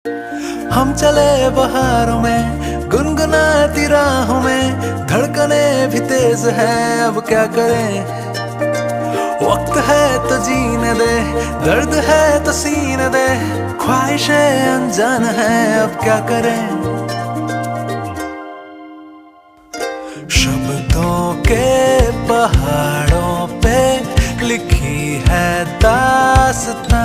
हम चले बहारों में गुनगुनाती राहों में, धड़कने भी तेज है अब क्या करें। वक्त है तो जीने दे, दर्द है तो सीने दे, ख्वाहिशें अनजान है अब क्या करें। शब्दों के पहाड़ों पे लिखी है दास्तां,